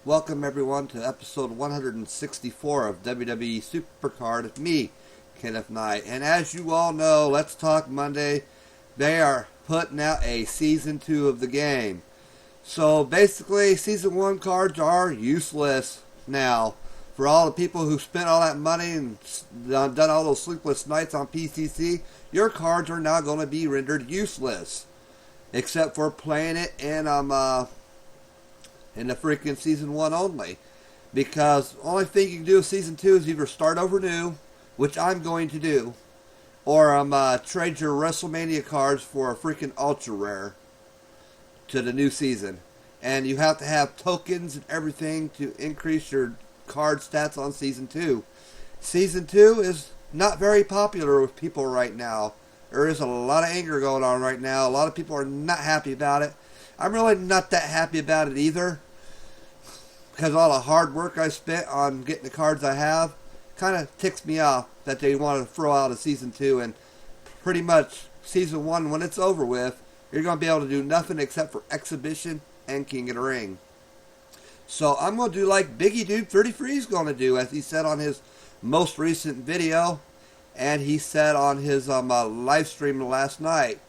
Welcome everyone to episode 164 of WWE Super Card with me, Kenneth Knight. And as you all know, Let's Talk Monday, they are putting out a Season 2 of the game. So basically, Season 1 cards are useless now. For all the people who spent all that money and done all those sleepless nights on PCC, your cards are now going to be rendered useless. Except for playing it in the freaking Season 1 only. Because the only thing you can do with Season 2 is either start over new, which I'm going to do, or trade your WrestleMania cards for a freaking Ultra Rare to the new season. And you have to have tokens and everything to increase your card stats on Season 2. Season 2 is not very popular with people right now. There is a lot of anger going on right now. A lot of people are not happy about it. I'm really not that happy about it either, because all the hard work I spent on getting the cards I have kind of ticks me off that they want to throw out a Season 2, and pretty much Season 1, when it's over with, you're going to be able to do nothing except for Exhibition and King of the Ring. So I'm going to do like Biggie Dude 33 is going to do, as he said on his most recent video, and he said on his live stream last night,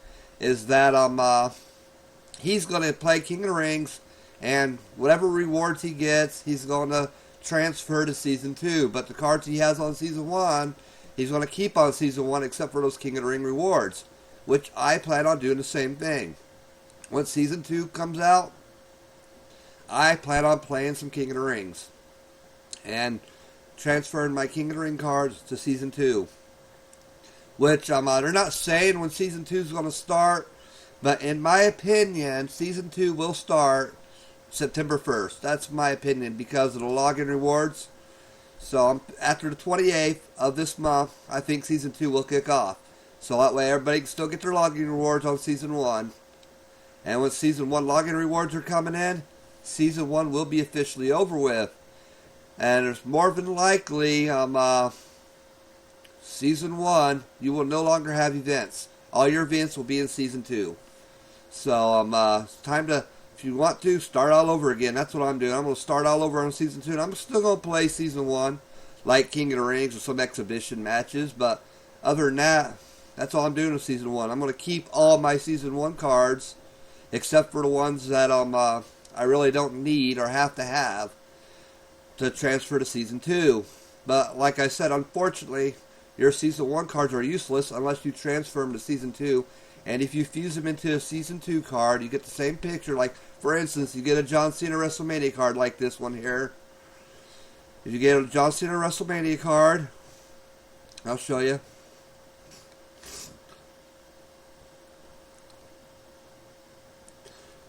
is that he's going to play King of the Rings, and whatever rewards he gets, he's going to transfer to Season 2. But the cards he has on Season 1, he's going to keep on Season 1 except for those King of the Ring rewards, which I plan on doing the same thing. When Season 2 comes out, I plan on playing some King of the Rings and transferring my King of the Ring cards to Season 2. Which they're not saying when Season 2 is going to start, but in my opinion, Season 2 will start September 1st. That's my opinion because of the login rewards. So after the 28th of this month, I think Season 2 will kick off. So that way everybody can still get their login rewards on Season 1. And when Season 1 login rewards are coming in, Season 1 will be officially over with. And there's more than likely, Season 1, you will no longer have events. All your events will be in Season 2. So, it's time to, if you want to, start all over again. That's what I'm doing. I'm going to start all over on Season 2. And I'm still going to play Season 1, like King of the Rings, with some exhibition matches. But other than that, that's all I'm doing with Season 1. I'm going to keep all my Season 1 cards, except for the ones that I really don't need or have to have to transfer to Season 2. But like I said, unfortunately, your Season 1 cards are useless unless you transfer them to Season 2. And if you fuse them into a Season 2 card, you get the same picture. Like, for instance, you get a John Cena WrestleMania card like this one here. If you get a John Cena WrestleMania card, I'll show you.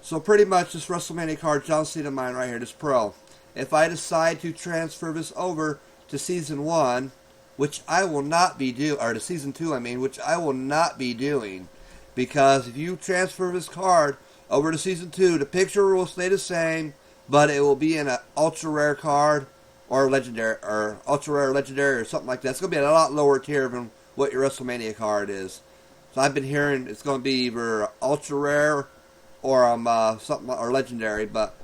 So pretty much this WrestleMania card, John Cena mine right here, this Pro. If I decide to transfer this over to Season 1, which I will not be doing, or to Season 2 I mean, which I will not be doing, because if you transfer this card over to Season 2, the picture will stay the same, but it will be in an Ultra Rare card, or Legendary, or Ultra Rare Legendary, or something like that. It's going to be a lot lower tier than what your WrestleMania card is. So I've been hearing it's going to be either Ultra Rare, or something, or Legendary, but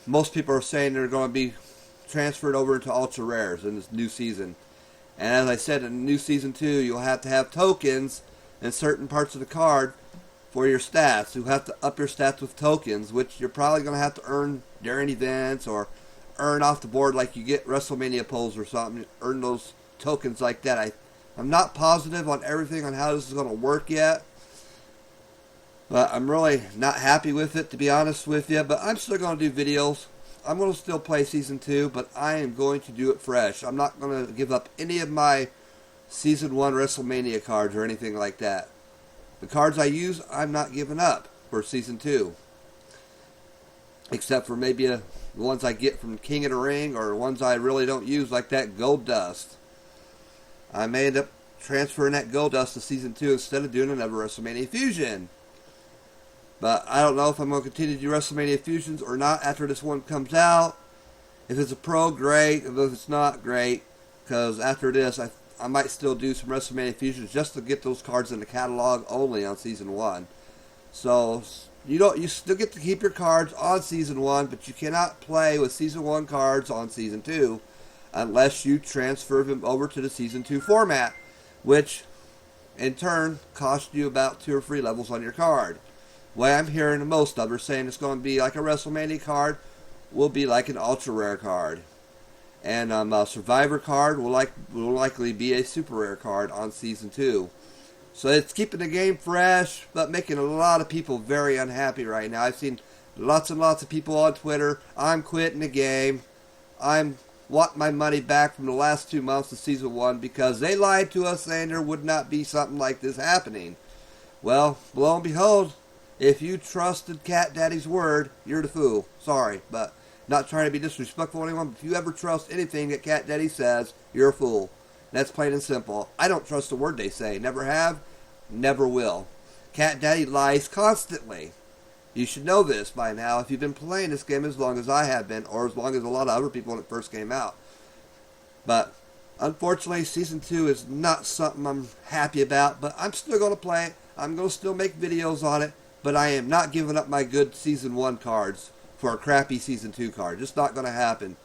most people are saying they're going to be transferred over into Ultra Rares in this new season. And as I said, in the new Season 2, you'll have to have tokens in certain parts of the card for your stats. You'll have to up your stats with tokens, which you're probably going to have to earn during events or earn off the board like you get WrestleMania polls or something. Earn those tokens like that. I'm not positive on everything on how this is going to work yet. But I'm really not happy with it, to be honest with you. But I'm still going to do videos. I'm going to still play Season 2, but I am going to do it fresh. I'm not going to give up any of my Season 1 WrestleMania cards or anything like that. The cards I use, I'm not giving up for Season 2. Except for maybe the ones I get from King of the Ring or ones I really don't use, like that Gold Dust. I may end up transferring that Gold Dust to Season 2 instead of doing another WrestleMania Fusion. But I don't know if I'm going to continue to do WrestleMania Fusions or not after this one comes out. If it's a Pro, great. If it's not, great. Because after this, I might still do some WrestleMania Fusions just to get those cards in the catalog only on Season 1. So, You still get to keep your cards on Season 1, but you cannot play with Season 1 cards on Season 2 unless you transfer them over to the Season 2 format, which in turn costs you about 2 or 3 levels on your card. What I'm hearing most of are saying it's going to be like a WrestleMania card, will be like an ultra rare card. And a Survivor card will likely be a super rare card on Season 2. So it's keeping the game fresh, but making a lot of people very unhappy right now. I've seen lots and lots of people on Twitter, I'm quitting the game. I'm want my money back from the last 2 months of Season 1 because they lied to us saying there would not be something like this happening. Well, lo and behold, if you trusted Cat Daddy's word, you're the fool. Sorry, but not trying to be disrespectful to anyone, but if you ever trust anything that Cat Daddy says, you're a fool. That's plain and simple. I don't trust a word they say. Never have, never will. Cat Daddy lies constantly. You should know this by now if you've been playing this game as long as I have been, or as long as a lot of other people when it first came out. But unfortunately, Season 2 is not something I'm happy about, but I'm still going to play it. I'm going to still make videos on it, but I am not giving up my good Season 1 cards for a crappy Season 2 card. Just not going to happen.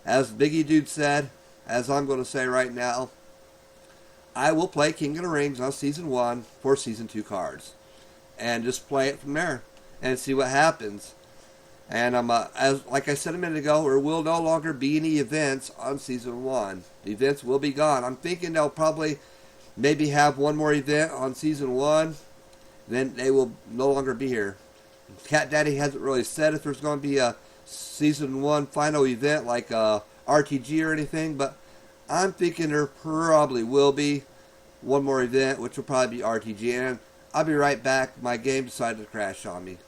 As Biggie Dude said, as I'm going to say right now, I will play King of the Rings on Season 1 for Season 2 cards. And just play it from there and see what happens. And as like I said a minute ago, there will no longer be any events on Season 1. The events will be gone. I'm thinking they'll probably maybe have one more event on Season 1. Then they will no longer be here. Cat Daddy hasn't really said if there's going to be a Season 1 final event like RTG or anything, but I'm thinking there probably will be one more event, which will probably be RTG. And I'll be right back. My game decided to crash on me.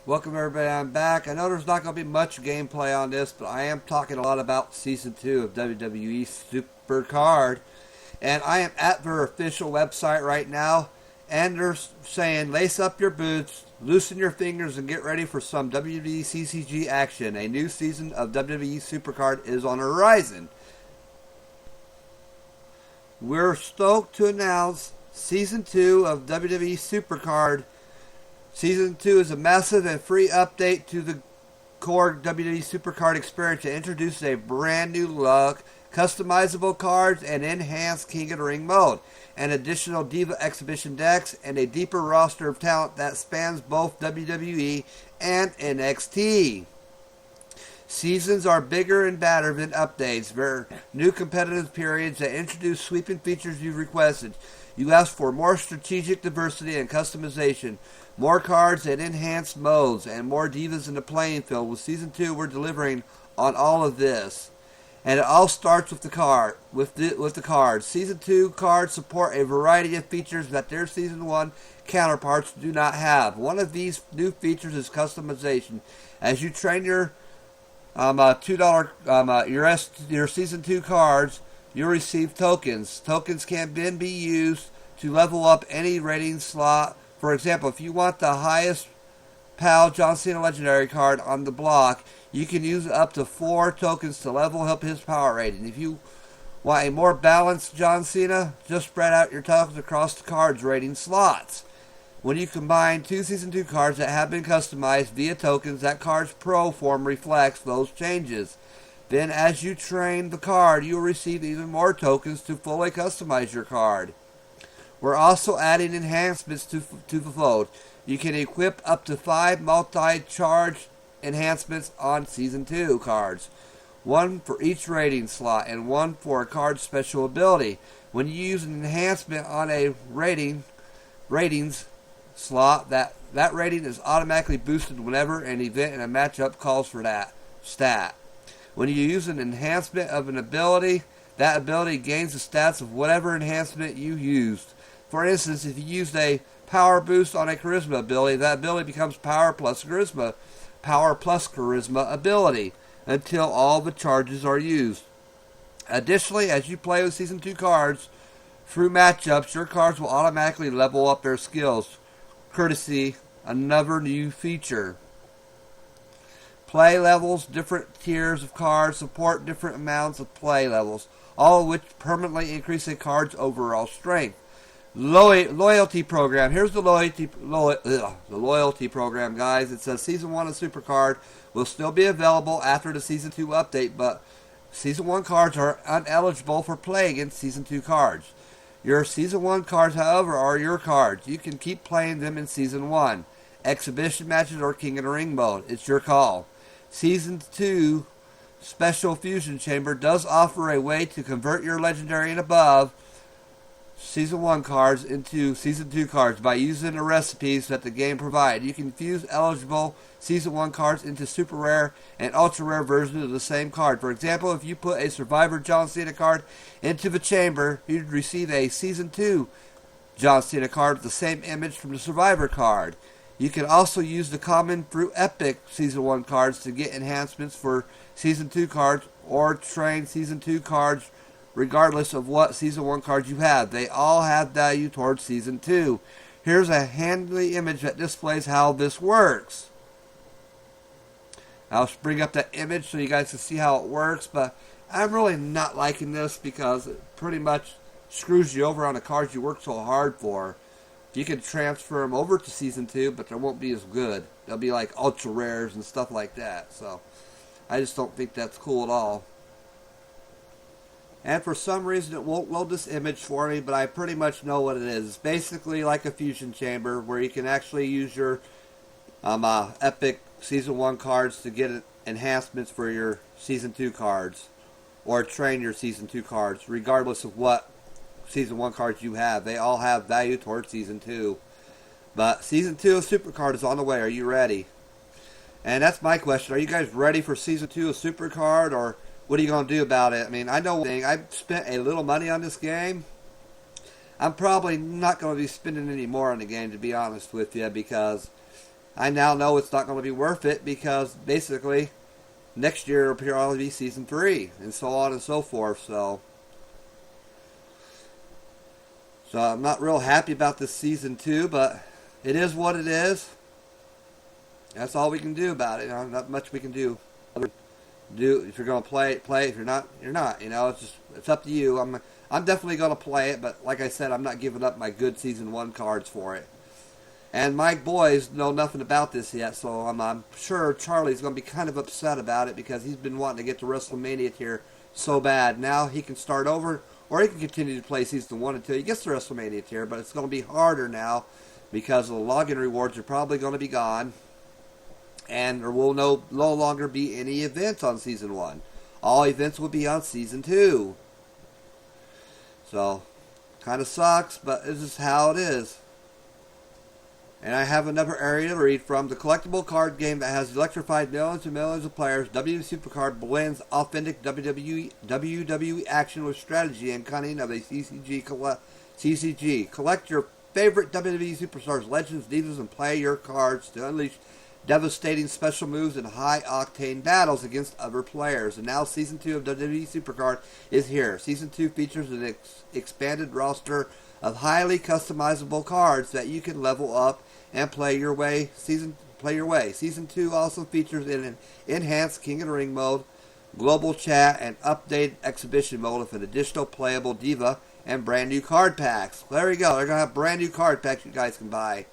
Welcome everybody, I'm back. I know there's not going to be much gameplay on this, but I am talking a lot about Season 2 of WWE Super Card. And I am at their official website right now, and they're saying, lace up your boots, loosen your fingers, and get ready for some WWE CCG action. A new season of WWE Super Card is on the horizon. We're stoked to announce Season 2 of WWE Super Card. Season 2 is a massive and free update to the core WWE Super Card experience that introduces a brand new look, customizable cards, and enhanced King of the Ring mode, and additional Diva Exhibition decks, and a deeper roster of talent that spans both WWE and NXT. Seasons are bigger and badder than updates. There are new competitive periods that introduce sweeping features you've requested. You asked for more strategic diversity and customization, more cards and enhanced modes, and more divas in the playing field. With Season 2, we're delivering on all of this. And it all starts with the card. With the cards. Season 2 cards support a variety of features that their Season 1 counterparts do not have. One of these new features is customization. As you train your $2 your Season 2 cards, you'll receive tokens. Tokens can then be used to level up any rating slot. For example, if you want the highest PAL John Cena Legendary card on the block, you can use up to 4 tokens to level up his power rating. If you want a more balanced John Cena, just spread out your tokens across the card's rating slots. When you combine 2 Season 2 cards that have been customized via tokens, that card's pro form reflects those changes. Then as you train the card, you will receive even more tokens to fully customize your card. We're also adding enhancements to the fold. You can equip up to 5 multi-charge enhancements on Season 2 cards. 1 for each rating slot and 1 for a card's special ability. When you use an enhancement on a ratings slot, that rating is automatically boosted whenever an event in a matchup calls for that stat. When you use an enhancement of an ability, that ability gains the stats of whatever enhancement you used. For instance, if you used a power boost on a charisma ability, that ability becomes power plus charisma ability until all the charges are used. Additionally, as you play with Season 2 cards through matchups, your cards will automatically level up their skills, courtesy another new feature. Play levels, different tiers of cards support different amounts of play levels, all of which permanently increase a card's overall strength. Loyalty program. Here's the loyalty program, guys. It says Season 1 of Super Card will still be available after the Season 2 update, but Season 1 cards are ineligible for play against Season 2 cards. Your Season 1 cards, however, are your cards. You can keep playing them in Season 1. Exhibition matches or King of the Ring mode. It's your call. Season 2 Special Fusion Chamber does offer a way to convert your Legendary and above Season 1 cards into Season 2 cards by using the recipes that the game provides. You can fuse eligible Season 1 cards into super rare and ultra rare versions of the same card. For example, if you put a Survivor John Cena card into the chamber, you'd receive a Season 2 John Cena card with the same image from the Survivor card. You can also use the common through Epic Season 1 cards to get enhancements for Season 2 cards or train Season 2 cards regardless of what Season 1 cards you have. They all have value towards Season 2. Here's a handy image that displays how this works. I'll bring up that image so you guys can see how it works, but I'm really not liking this because it pretty much screws you over on the cards you worked so hard for. You can transfer them over to Season 2, but they won't be as good. They'll be like ultra rares and stuff like that, so I just don't think that's cool at all. And for some reason it won't load this image for me, but I pretty much know what it is. It's basically like a fusion chamber where you can actually use your Epic Season 1 cards to get enhancements for your Season 2 cards. Or train your Season 2 cards, regardless of what Season 1 cards you have. They all have value towards Season 2. But Season 2 of Super Card is on the way. Are you ready? And that's my question. Are you guys ready for Season 2 of Super Card, or what are you going to do about it? I mean, I know one thing. I've spent a little money on this game. I'm probably not going to be spending any more on the game, to be honest with you, because I now know it's not going to be worth it, because basically next year it'll probably be Season 3, and so on and so forth. So I'm not real happy about this Season 2, but it is what it is. That's all we can do about it. Not much we can do. If you're going to play it, play. If you're not, you're not. It's up to you. I'm definitely going to play it, but like I said, I'm not giving up my good Season 1 cards for it. And my boys know nothing about this yet, so I'm sure Charlie's going to be kind of upset about it because he's been wanting to get to WrestleMania tier so bad. Now he can start over, or he can continue to play Season 1 until he gets to WrestleMania tier, but it's going to be harder now because the login rewards are probably going to be gone. And there will no longer be any events on Season 1. All events will be on Season 2. So, kind of sucks, but this is how it is. And I have another area to read from. The collectible card game that has electrified millions and millions of players, WWE Super Card blends authentic WWE action with strategy and cunning of a CCG. Collect your favorite WWE Superstars, Legends, Divas, and play your cards to unleash devastating special moves and high-octane battles against other players. And now Season 2 of WWE Super Card is here. Season 2 features an expanded roster of highly customizable cards that you can level up and play your way. Season 2 also features an enhanced King of the Ring mode, global chat, and updated exhibition mode with an additional playable diva and brand new card packs. There we go. They're going to have brand new card packs you guys can buy.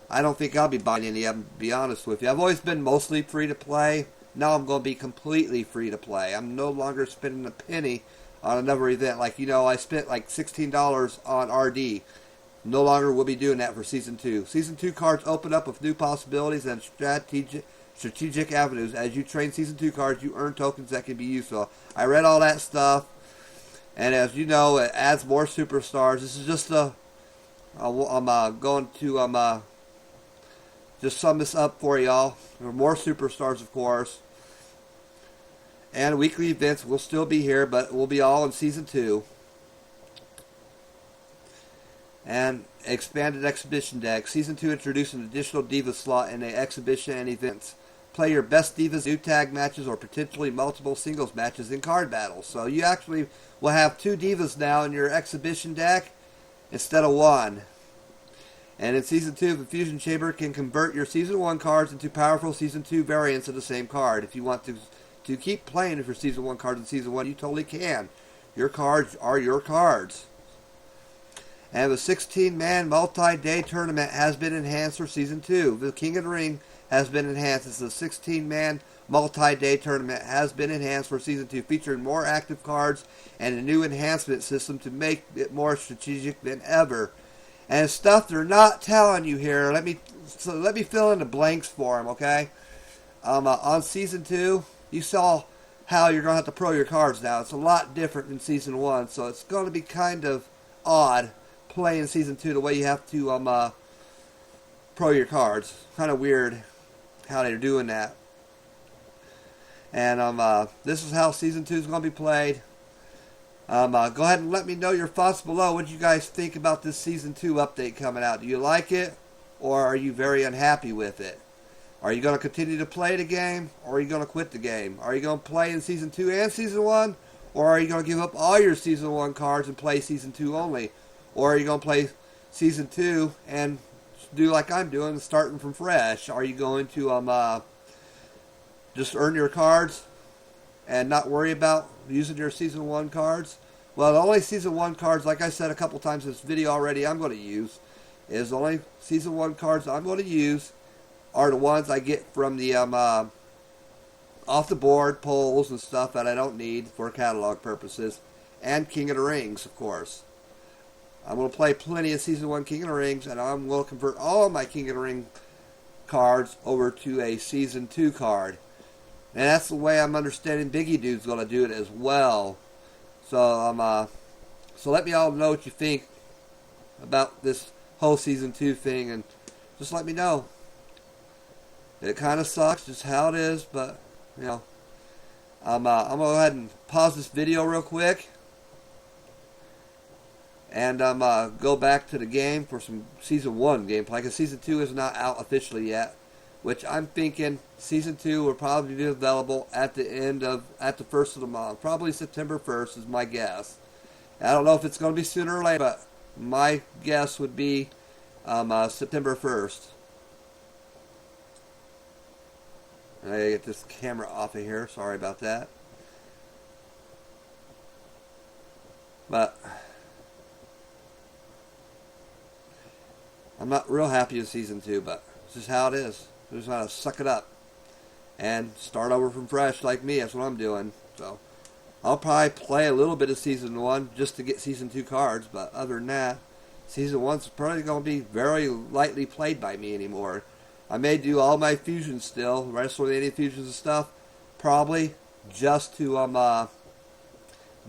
I don't think I'll be buying any of them, to be honest with you. I've always been mostly free to play. Now I'm going to be completely free to play. I'm no longer spending a penny on another event. Like, I spent like $16 on RD. No longer will be doing that for Season 2. Season 2 cards open up with new possibilities and strategic avenues. As you train Season 2 cards, you earn tokens that can be used. So I read all that stuff. And as you know, it adds more superstars. This is just I'm going to just sum this up for y'all. There are more superstars, of course. And weekly events will still be here, but it will be all in Season 2. And expanded exhibition deck. Season 2 introduced an additional Diva slot in the exhibition and events. Play your best Divas, new tag matches, or potentially multiple singles matches in card battles. So you actually will have 2 Divas now in your exhibition deck instead of 1. And in Season 2, the Fusion Chamber can convert your Season 1 cards into powerful Season 2 variants of the same card. If you want to keep playing with your Season 1 cards in Season 1, you totally can. Your cards are your cards. And the 16-man multi-day tournament has been enhanced for Season 2. The King of the Ring has been enhanced. It's a 16-man multi-day tournament has been enhanced for Season 2, featuring more active cards and a new enhancement system to make it more strategic than ever. And stuff they're not telling you here. Let me fill in the blanks for them, okay? On Season 2, you saw how you're going to have to pro your cards now. It's a lot different than Season 1, so it's going to be kind of odd playing Season 2 the way you have to pro your cards. Kind of weird how they're doing that. And this is how Season 2 is going to be played. Go ahead and let me know your thoughts below. What do you guys think about this Season 2 update coming out? Do you like it, or are you very unhappy with it? Are you going to continue to play the game, or are you going to quit the game? Are you going to play in Season 2 and Season 1, or are you going to give up all your Season 1 cards and play Season 2 only? Or are you going to play Season 2 and do like I'm doing, starting from fresh? Are you going to just earn your cards and not worry about using your Season 1 cards? Well, the only Season 1 cards, like I said a couple times in this video already, I'm going to use, is the only Season 1 cards I'm going to use are the ones I get from the off the board pulls and stuff that I don't need for catalog purposes, and King of the Rings, of course. I'm going to play plenty of Season 1 King of the Rings, and I'm going to convert all my King of the Ring cards over to a Season 2 card. And that's the way I'm understanding Biggie Dude's going to do it as well. So so let me all know what you think about this whole Season 2 thing, and just let me know. It kind of sucks, just how it is, but, you know. I'm going to go ahead and pause this video real quick. And go back to the game for some Season 1 gameplay, because Season 2 is not out officially yet. Which I'm thinking Season 2 will probably be available at the first of the month. Probably September 1st is my guess. I don't know if it's going to be sooner or later, but my guess would be September 1st. I gotta get this camera off of here. Sorry about that. But I'm not real happy with Season 2, but it's just how it is. We just gotta suck it up and start over from fresh like me. That's what I'm doing. So I'll probably play a little bit of Season 1 just to get Season 2 cards, but other than that, Season 1's probably going to be very lightly played by me anymore. I may do all my fusions still, WrestleMania fusions and stuff, probably just to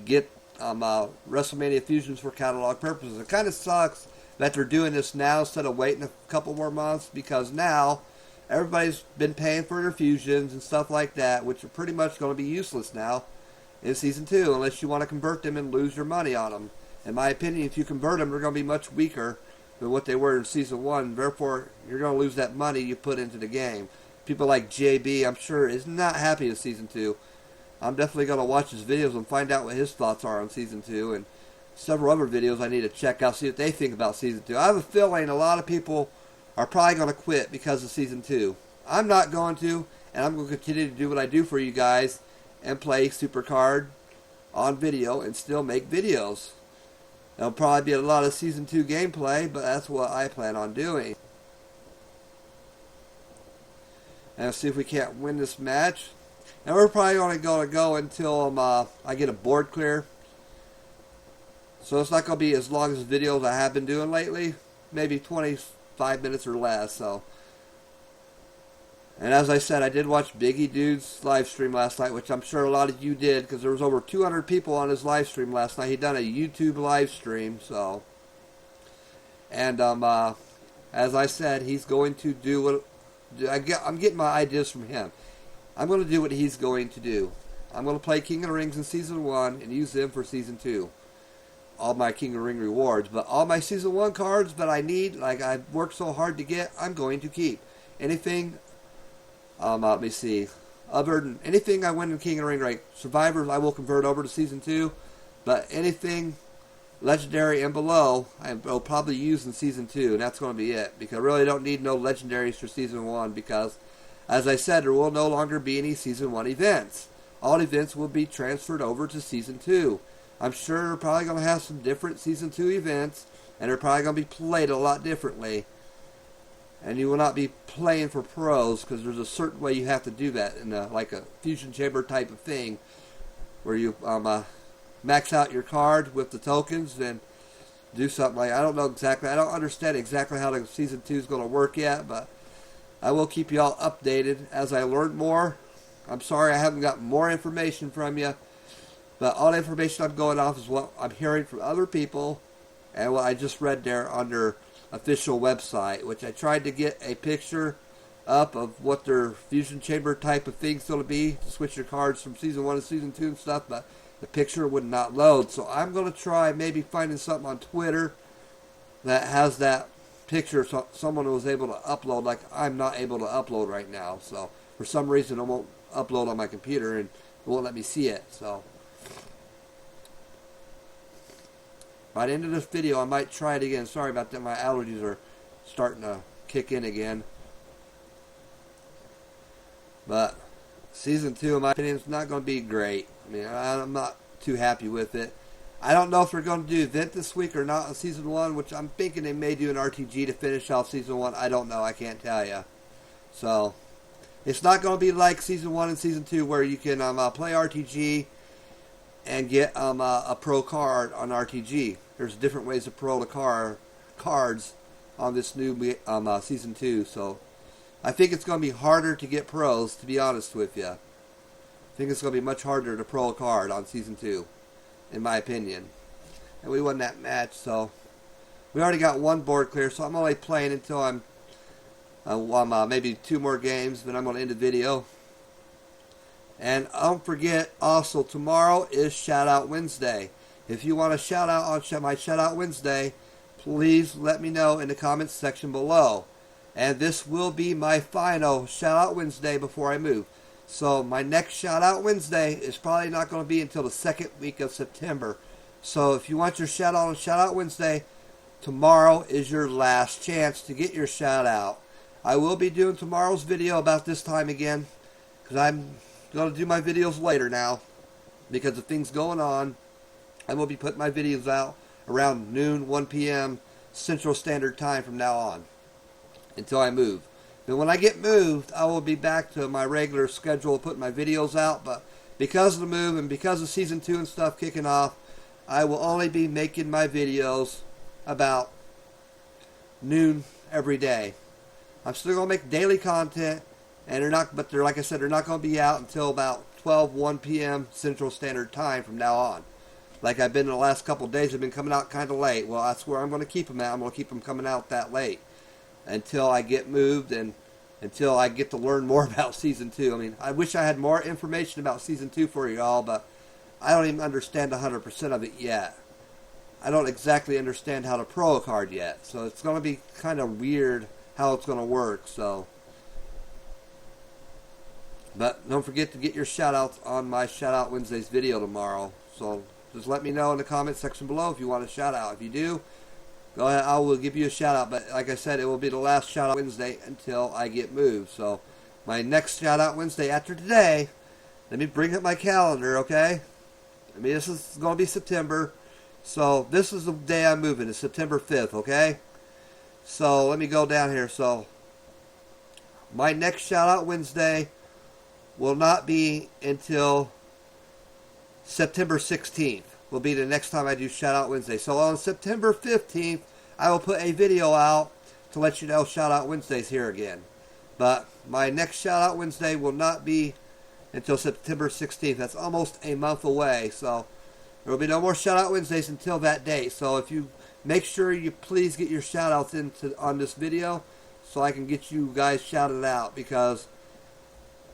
get WrestleMania fusions for catalog purposes. It kind of sucks that they're doing this now instead of waiting a couple more months, because now everybody's been paying for their fusions and stuff like that, which are pretty much going to be useless now in Season 2, unless you want to convert them and lose your money on them. In my opinion, if you convert them, they're going to be much weaker than what they were in Season 1. Therefore, you're going to lose that money you put into the game. People like JB, I'm sure, is not happy with Season 2. I'm definitely going to watch his videos and find out what his thoughts are on Season 2, and several other videos I need to check out, see what they think about Season 2. I have a feeling a lot of people are probably going to quit because of Season 2. I'm not going to, and I'm going to continue to do what I do for you guys and play Super Card on video and still make videos. There'll probably be a lot of Season 2 gameplay, but that's what I plan on doing. And let's see if we can't win this match. And we're probably only going to go until I get a board clear. So it's not going to be as long as the videos I have been doing lately. Maybe 25 minutes or less. So, and as I said, I did watch Biggie Dude's live stream last night, which I'm sure a lot of you did, because there was over 200 people on his live stream last night. He'd done a YouTube live stream, so. And as I said, he's going to do what I'm getting my ideas from him. I'm going to do what he's going to do. I'm going to play King of the Rings in Season 1 and use them for Season 2. All my King of the Ring rewards. But all my Season 1 cards that I need, like I've worked so hard to get, I'm going to keep. Anything, let me see. Other than anything I win in King of the Ring, like Survivors, I will convert over to Season 2. But anything Legendary and below, I will probably use in Season 2. And that's going to be it. Because I really don't need no Legendaries for Season 1. Because, as I said, there will no longer be any Season 1 events. All events will be transferred over to Season 2. I'm sure we're probably going to have some different Season 2 events, and they're probably going to be played a lot differently. And you will not be playing for pros because there's a certain way you have to do that in like a fusion chamber type of thing, where you max out your card with the tokens and do something like, I don't know exactly. I don't understand exactly how the season 2 is going to work yet, but I will keep you all updated as I learn more. I'm sorry I haven't got more information from you, but all the information I'm going off is what I'm hearing from other people and what I just read there on their official website, which I tried to get a picture up of what their fusion chamber type of thing's going to be to switch your cards from season 1 to season 2 and stuff, but the picture would not load. So I'm going to try maybe finding something on Twitter that has that picture, so someone was able to upload, like I'm not able to upload right now. So for some reason it won't upload on my computer and it won't let me see it. So by the end of this video, I might try it again. Sorry about that. My allergies are starting to kick in again. But season 2, in my opinion, is not going to be great. I mean, I'm not too happy with it. I don't know if they're going to do event this week or not on season 1, which I'm thinking they may do an RTG to finish off season 1. I don't know. I can't tell you. So it's not going to be like season 1 and season 2 where you can play RTG and get a pro card on RTG. There's different ways to pro the cards on this new season 2. So I think it's going to be harder to get pros, to be honest with you. I think it's going to be much harder to pro a card on season 2, in my opinion. And we won that match, so we already got one board clear. So I'm only playing until I'm maybe 2 more games, then I'm going to end the video. And don't forget, also, tomorrow is Shout Out Wednesday. If you want a shout out on my Shout Out Wednesday, please let me know in the comments section below. And this will be my final Shout Out Wednesday before I move. So my next Shout Out Wednesday is probably not going to be until the 2nd week of September. So if you want your shout out on Shout Out Wednesday, tomorrow is your last chance to get your shout out. I will be doing tomorrow's video about this time again, because I'm going to do my videos later now because of things going on. I will be putting my videos out around noon, 1 p.m. Central Standard Time from now on until I move. Then when I get moved, I will be back to my regular schedule of putting my videos out. But because of the move and because of season 2 and stuff kicking off, I will only be making my videos about noon every day. I'm still going to make daily content, and they're like I said, they're not going to be out until about 1 p.m. Central Standard Time from now on. Like I've been in the last couple of days, I've been coming out kind of late. Well, that's where I'm going to keep them at. I'm going to keep them coming out that late until I get moved and until I get to learn more about Season 2. I mean, I wish I had more information about Season 2 for you all, but I don't even understand 100% of it yet. I don't exactly understand how to pro a card yet, so it's going to be kind of weird how it's going to work. So, but don't forget to get your shout-outs on my Shout-Out Wednesdays video tomorrow. So just let me know in the comment section below if you want a shout-out. If you do, go ahead, I will give you a shout-out. But like I said, it will be the last shout-out Wednesday until I get moved. So my next shout-out Wednesday after today, let me bring up my calendar, okay? I mean, this is going to be September. So this is the day I'm moving. It's September 5th, okay? So let me go down here. So my next shout-out Wednesday will not be until September 16th. Will be the next time I do shout-out Wednesday. So on September 15th, I will put a video out to let you know shout-out Wednesday's here again. But my next shout-out Wednesday will not be until September 16th. That's almost a month away. So there will be no more shout-out Wednesdays until that date. So if you make sure you please get your shout-outs on this video so I can get you guys shouted out, because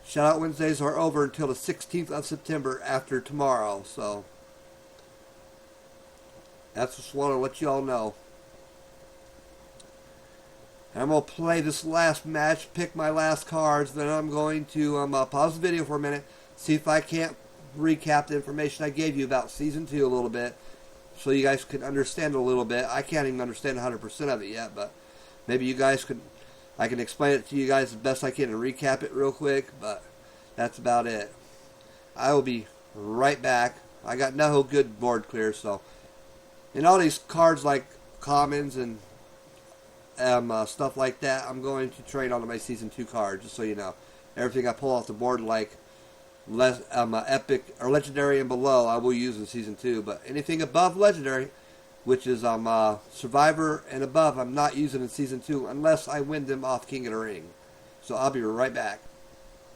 shout-out Wednesdays are over until the 16th of September after tomorrow. So that's just want to let you all know. And I'm going to play this last match, pick my last cards, then I'm going to pause the video for a minute, see if I can't recap the information I gave you about Season 2 a little bit, so you guys can understand a little bit. I can't even understand 100% of it yet, but maybe you guys could, I can explain it to you guys as best I can and recap it real quick, but that's about it. I will be right back. I got no good board clear, so. And all these cards like commons and stuff like that, I'm going to trade onto my Season 2 card, just so you know. Everything I pull off the board, like epic or legendary and below, I will use in Season 2. But anything above legendary, which is Survivor and above, I'm not using in Season 2 unless I win them off King of the Ring. So I'll be right back.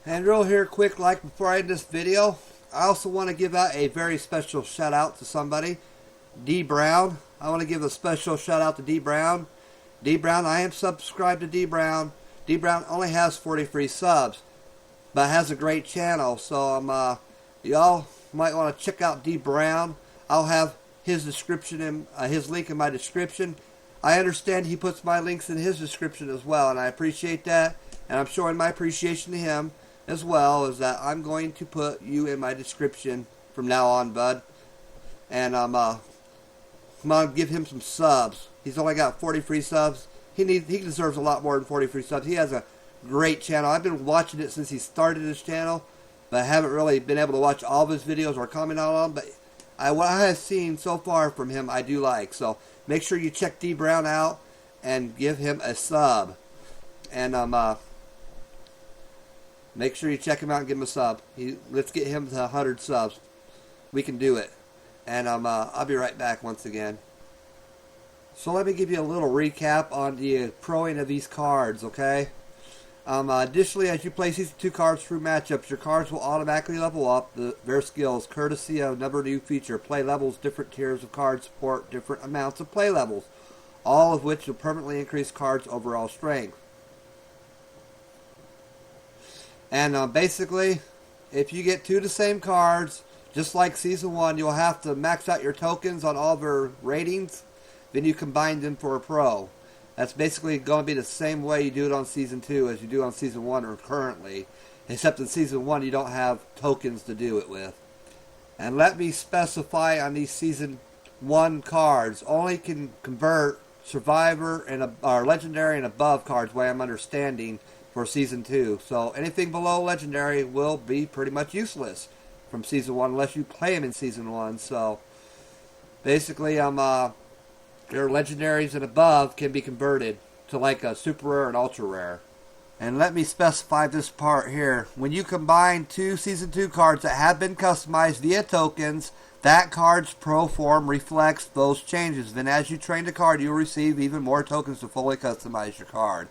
And real here quick, like before I end this video, I also want to give out a very special shout out to somebody, D Brown. I want to give a special shout out to D Brown. D Brown, I am subscribed to D Brown. D Brown only has 40 free subs, but has a great channel. So y'all might want to check out D Brown. I'll have his description and his link in my description. I understand he puts my links in his description as well, and I appreciate that. And I'm showing my appreciation to him as well, is that I'm going to put you in my description from now on, bud. And come on, give him some subs. He's only got 40 free subs. He deserves a lot more than 40 free subs. He has a great channel. I've been watching it since he started his channel, but I haven't really been able to watch all of his videos or comment on them. But what I have seen so far from him, I do like. So make sure you check D Brown out and give him a sub. And make sure you check him out and give him a sub. Let's get him to 100 subs. We can do it. And I'll be right back once again. So let me give you a little recap on the proing of these cards, okay? Additionally, as you play Season 2 cards through matchups, your cards will automatically level up their skills, courtesy of another new feature. Play levels, different tiers of cards support different amounts of play levels, all of which will permanently increase cards' overall strength. And basically, if you get 2 of the same cards, just like Season 1, you'll have to max out your tokens on all their ratings. Then you combine them for a pro. That's basically going to be the same way you do it on Season 2 as you do on Season 1 or currently. Except in Season 1 you don't have tokens to do it with. And let me specify on these Season 1 cards, only can convert Survivor and or Legendary and above cards, way I'm understanding, for Season 2. So anything below Legendary will be pretty much useless from Season 1 unless you play them in Season 1. So basically your legendaries and above can be converted to like a super rare and ultra rare. And let me specify this part here. When you combine 2 Season 2 cards that have been customized via tokens, that card's pro form reflects those changes. Then as you train the card, you'll receive even more tokens to fully customize your card.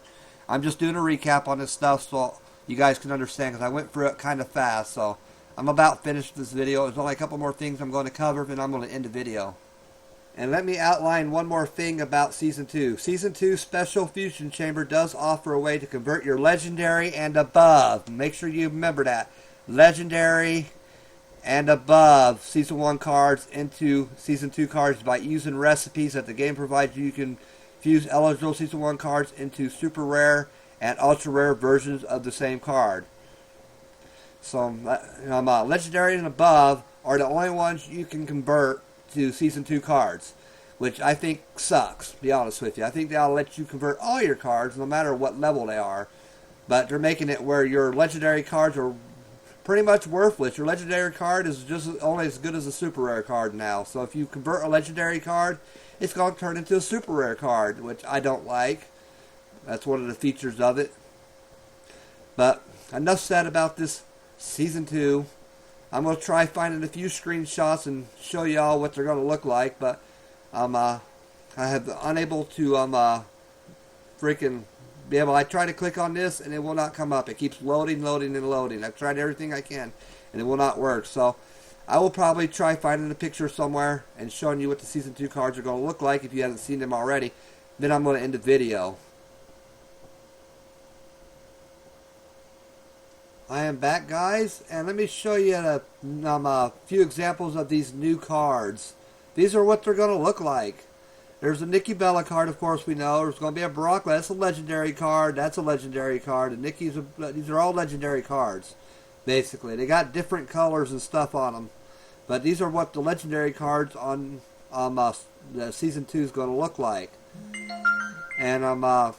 I'm just doing a recap on this stuff so you guys can understand, because I went through it kind of fast. So I'm about finished this video. There's only a couple more things I'm going to cover, then I'm going to end the video. And let me outline one more thing about Season 2. Season 2 Special Fusion Chamber does offer a way to convert your Legendary and above. Make sure you remember that. Legendary and above Season 1 cards into Season 2 cards by using recipes that the game provides you. You can fuse eligible Season 1 cards into super rare and ultra rare versions of the same card. So Legendary and above are the only ones you can convert to Season 2 cards, which I think sucks, to be honest with you. I think they'll let you convert all your cards, no matter what level they are, but they're making it where your legendary cards are pretty much worthless. Your legendary card is just only as good as a super rare card now, so if you convert a legendary card, it's going to turn into a super rare card, which I don't like. That's one of the features of it. But enough said about this Season 2. I'm going to try finding a few screenshots and show y'all what they're going to look like, but I have unable to freaking be able. I try to click on this and it will not come up. It keeps loading, loading, and loading. I've tried everything I can and it will not work. So I will probably try finding a picture somewhere and showing you what the Season 2 cards are going to look like if you haven't seen them already. Then I'm going to end the video. I am back, guys, and let me show you a few examples of these new cards. These are what they're going to look like. There's a Nikki Bella card, of course, we know. There's going to be a Brock. That's a legendary card. That's a legendary card. And these are all legendary cards, basically. They got different colors and stuff on them. But these are what the legendary cards on the Season 2 is going to look like. And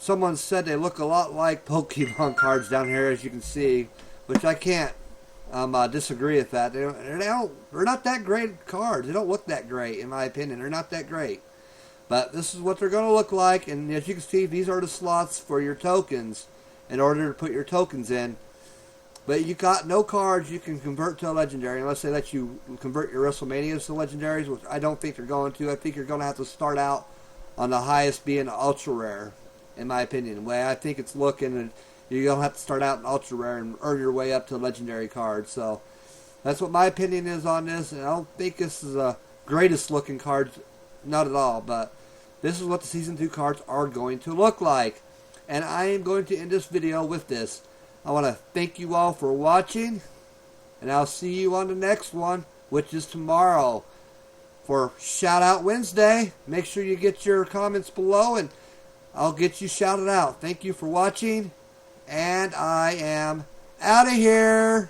someone said they look a lot like Pokemon cards down here, as you can see, which I can't disagree with that. They're not that great cards. They don't look that great, in my opinion. They're not that great. But this is what they're going to look like, and as you can see, these are the slots for your tokens in order to put your tokens in. But you got no cards you can convert to a legendary unless they let you convert your WrestleManias to legendaries, which I don't think they're going to. I think you're going to have to start out on the highest being ultra rare, in my opinion. The way I think it's looking, you're going to have to start out in ultra rare and earn your way up to legendary cards. So that's what my opinion is on this. And I don't think this is the greatest looking card, not at all. But this is what the Season 2 cards are going to look like. And I am going to end this video with this. I want to thank you all for watching, and I'll see you on the next one, which is tomorrow for Shout Out Wednesday. Make sure you get your comments below, and I'll get you shouted out. Thank you for watching, and I am out of here.